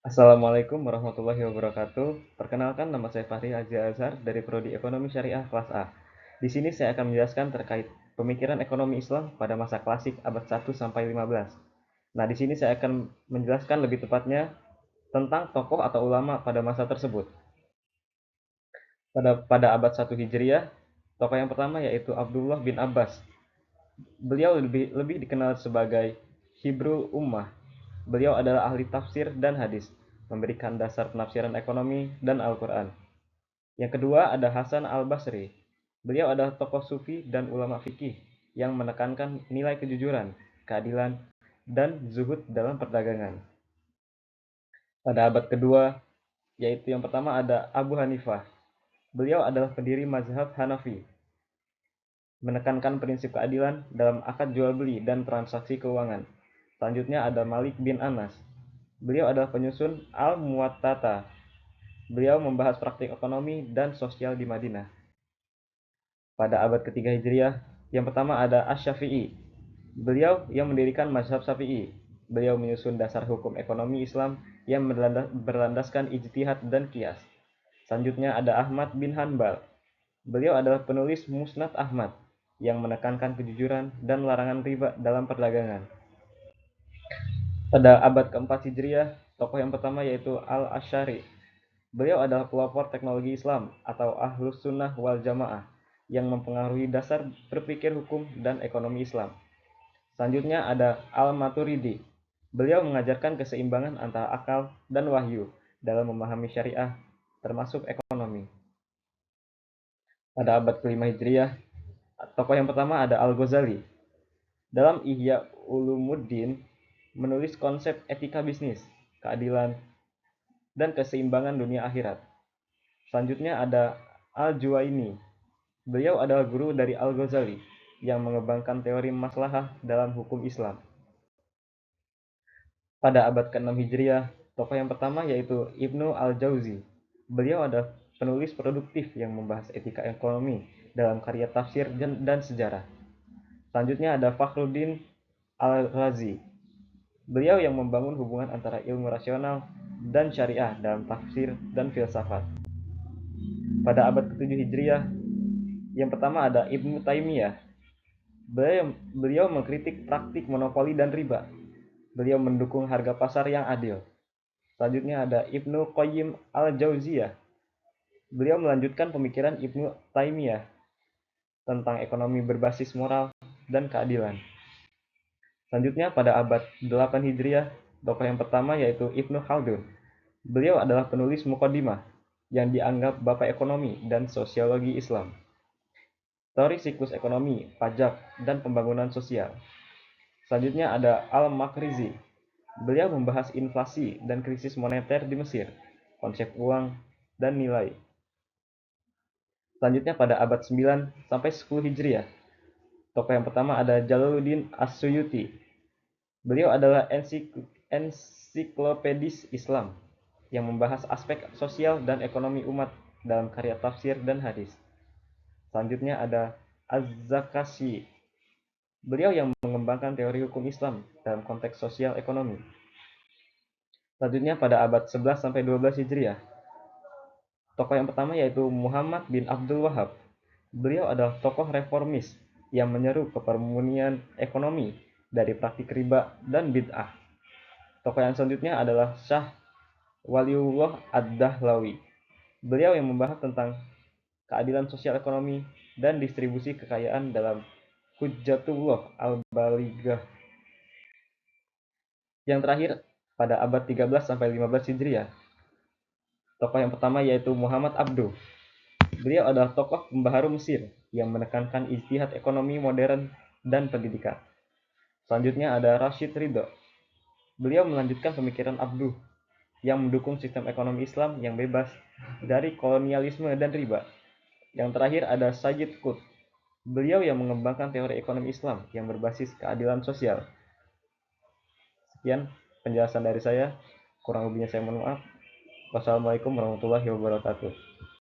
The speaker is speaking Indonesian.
Assalamualaikum warahmatullahi wabarakatuh. Perkenalkan, nama saya Fahri Haji Azhar dari Prodi Ekonomi Syariah kelas A. Di sini saya akan menjelaskan terkait pemikiran ekonomi Islam pada masa klasik abad 1 sampai 15. Nah, di sini saya akan menjelaskan lebih tepatnya tentang tokoh atau ulama pada masa tersebut. Pada abad 1 Hijriah, tokoh yang pertama yaitu Abdullah bin Abbas. Beliau lebih dikenal sebagai Hibrul Ummah. Beliau adalah ahli tafsir dan hadis, memberikan dasar penafsiran ekonomi dan Al-Quran. Yang kedua ada Hasan al-Basri. Beliau adalah tokoh sufi dan ulama fikih yang menekankan nilai kejujuran, keadilan, dan zuhud dalam perdagangan. Pada abad kedua, yaitu yang pertama ada Abu Hanifah. Beliau adalah pendiri mazhab Hanafi, menekankan prinsip keadilan dalam akad jual beli dan transaksi keuangan. Selanjutnya ada Malik bin Anas. Beliau adalah penyusun Al-Muwattata. Beliau membahas praktik ekonomi dan sosial di Madinah. Pada abad ketiga Hijriah, yang pertama ada Asy-Syafi'i. Beliau yang mendirikan mazhab Syafi'i. Beliau menyusun dasar hukum ekonomi Islam yang berlandaskan ijtihad dan qiyas. Selanjutnya ada Ahmad bin Hanbal. Beliau adalah penulis Musnad Ahmad yang menekankan kejujuran dan larangan riba dalam perdagangan. Pada abad keempat Hijriah, tokoh yang pertama yaitu Al-Asy'ari. Beliau adalah pelopor teknologi Islam atau Ahlus Sunnah wal Jamaah yang mempengaruhi dasar berpikir hukum dan ekonomi Islam. Selanjutnya ada Al-Maturidi. Beliau mengajarkan keseimbangan antara akal dan wahyu dalam memahami syariah, termasuk ekonomi. Pada abad kelima Hijriah, tokoh yang pertama ada Al-Ghazali. Dalam Ihya Ulumuddin, menulis konsep etika bisnis, keadilan, dan keseimbangan dunia akhirat. Selanjutnya ada Al-Juwaini. Beliau adalah guru dari Al-Ghazali yang mengembangkan teori maslahah dalam hukum Islam. Pada abad ke-6 Hijriah, tokoh yang pertama yaitu Ibnu Al-Jauzi. Beliau adalah penulis produktif yang membahas etika ekonomi dalam karya tafsir dan sejarah. Selanjutnya ada Fakhruddin Al-Razi. Beliau yang membangun hubungan antara ilmu rasional dan syariah dalam tafsir dan filsafat. Pada abad ke-7 Hijriah, yang pertama ada Ibnu Taimiyah. Beliau mengkritik praktik monopoli dan riba. Beliau mendukung harga pasar yang adil. Selanjutnya ada Ibnu Qayyim al-Jauziyah. Beliau melanjutkan pemikiran Ibnu Taimiyah tentang ekonomi berbasis moral dan keadilan. Selanjutnya pada abad 8 Hijriah, tokoh yang pertama yaitu Ibnu Khaldun. Beliau adalah penulis Muqaddimah yang dianggap bapak ekonomi dan sosiologi Islam. Teori siklus ekonomi, pajak, dan pembangunan sosial. Selanjutnya ada Al-Makrizi. Beliau membahas inflasi dan krisis moneter di Mesir, konsep uang, dan nilai. Selanjutnya pada abad 9 sampai 10 Hijriah. Tokoh yang pertama ada Jalaluddin As-Suyuti. Beliau adalah ensiklopedis Islam yang membahas aspek sosial dan ekonomi umat dalam karya tafsir dan hadis. Selanjutnya ada Az-Zakashi. Beliau yang mengembangkan teori hukum Islam dalam konteks sosial ekonomi. Selanjutnya pada abad 11 sampai 12 Hijriah. Tokoh yang pertama yaitu Muhammad bin Abdul Wahab. Beliau adalah tokoh reformis yang menyeru kepermunian ekonomi dari praktik riba dan bid'ah. Tokoh yang selanjutnya adalah Syah Waliullah Ad-Dahlawi. Beliau yang membahas tentang keadilan sosial ekonomi dan distribusi kekayaan dalam Hujjatullah Al-Balighah. Yang terakhir pada abad 13 sampai 15 Hijriah. Tokoh yang pertama yaitu Muhammad Abduh. Beliau adalah tokoh pembaharu Mesir yang menekankan ijtihad ekonomi modern dan pendidikan. Selanjutnya ada Rashid Ridho. Beliau melanjutkan pemikiran Abduh yang mendukung sistem ekonomi Islam yang bebas dari kolonialisme dan riba. Yang terakhir ada Sayyid Qutb. Beliau yang mengembangkan teori ekonomi Islam yang berbasis keadilan sosial. Sekian penjelasan dari saya. Kurang lebihnya saya mohon maaf. Wassalamualaikum warahmatullahi wabarakatuh.